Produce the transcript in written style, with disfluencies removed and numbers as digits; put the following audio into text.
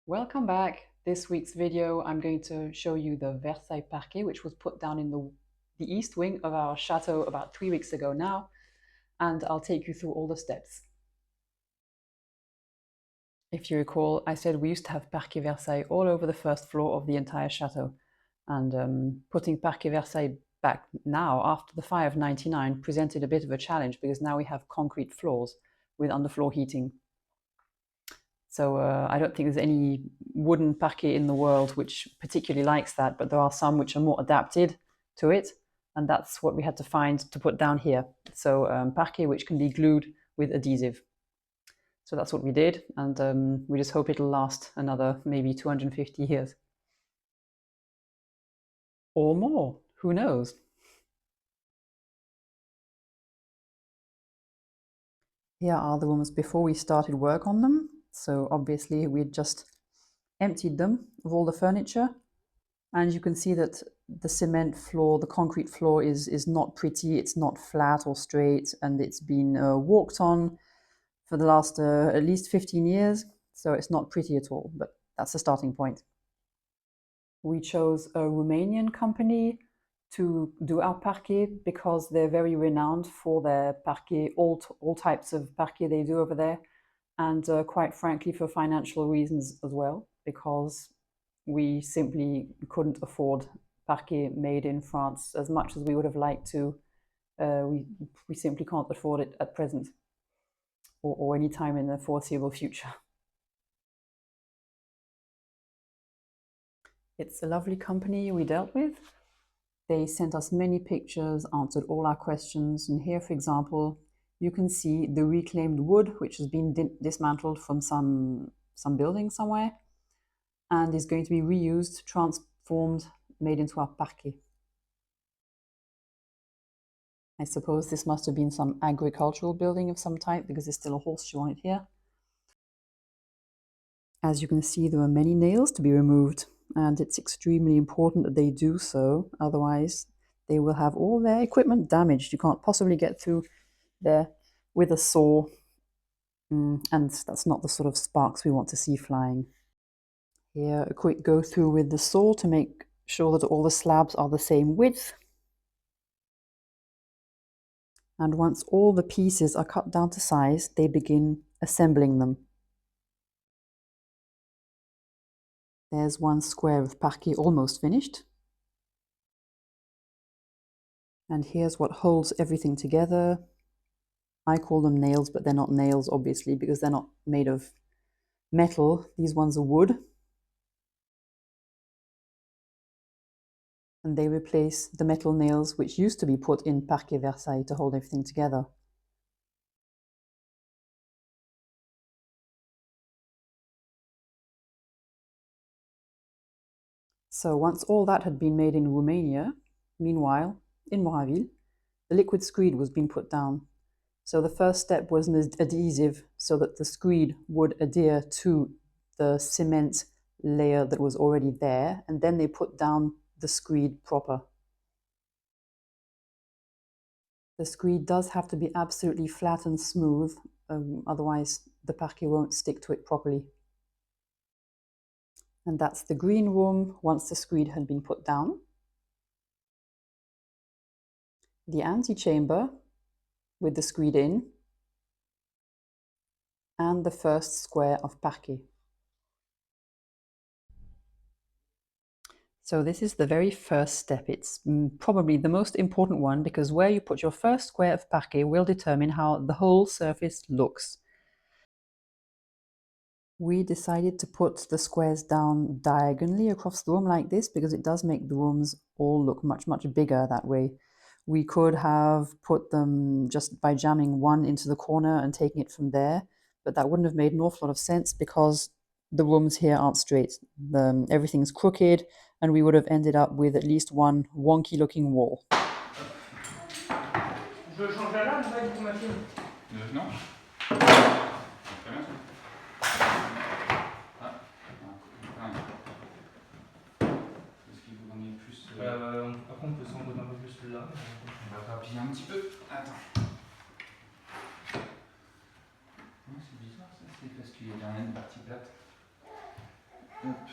Welcome back. This week's video, I'm going to show you the Versailles Parquet, which was put down in the east wing of our chateau about 3 weeks ago now, and I'll take you through all the steps. If you recall, I said we used to have Parquet Versailles all over the first floor of the entire chateau, and putting Parquet Versailles back now after the fire of '99 presented a bit of a challenge because now we have concrete floors with underfloor heating. So I don't think there's any wooden parquet in the world which particularly likes that, but there are some which are more adapted to it, and that's what we had to find to put down here. So parquet which can be glued with adhesive. So that's what we did, and we just hope it'll last another maybe 250 years. Or more, who knows? Here are the rooms before we started work on them. So obviously we just emptied them of all the furniture. And you can see that the cement floor, the concrete floor is not pretty, it's not flat or straight, and it's been walked on for the last at least 15 years, so it's not pretty at all, but that's the starting point. We chose a Romanian company to do our parquet because they're very renowned for their parquet, all types of parquet they do over there, and quite frankly for financial reasons as well, because we simply couldn't afford parquet made in France as much as we would have liked to. We simply can't afford it at present or any time in the foreseeable future. It's a lovely company we dealt with. They sent us many pictures, answered all our questions, and here, for example, you can see the reclaimed wood which has been dismantled from some building somewhere and is going to be reused, transformed, made into our parquet. I suppose this must have been some agricultural building of some type because there's still a horseshoe on it here. As you can see, there are many nails to be removed, and it's extremely important that they do so, otherwise they will have all their equipment damaged. You can't possibly get through there with a saw, and that's not the sort of sparks we want to see flying. Here, a quick go through with the saw to make sure that all the slabs are the same width. And once all the pieces are cut down to size, they begin assembling them. There's one square of parquet almost finished. And here's what holds everything together. I call them nails, but they're not nails, obviously, because they're not made of metal. These ones are wood. And they replace the metal nails which used to be put in Parquet Versailles to hold everything together. So once all that had been made in Romania, meanwhile, in Moraville, the liquid screed was being put down. So the first step was an adhesive so that the screed would adhere to the cement layer that was already there, and then they put down the screed proper. The screed does have to be absolutely flat and smooth, otherwise the parquet won't stick to it properly. And that's the green room once the screed had been put down. The antechamber with the screed in, and the first square of parquet. So this is the very first step. It's probably the most important one because where you put your first square of parquet will determine how the whole surface looks. We decided to put the squares down diagonally across the room like this because it does make the rooms all look much, much bigger that way. We could have put them just by jamming one into the corner and taking it from there, but that wouldn't have made an awful lot of sense because the rooms here aren't straight. Everything's crooked, and we would have ended up with at least one wonky looking wall. Je change la lame, pas pour ma fille. Non. Très bien. Est-ce qu'il vous en est plus après on peut s'engourdir un peu plus là. On va faire plier un petit peu. Attends. C'est bizarre ça, c'est parce qu'il y a une partie plate. Hop.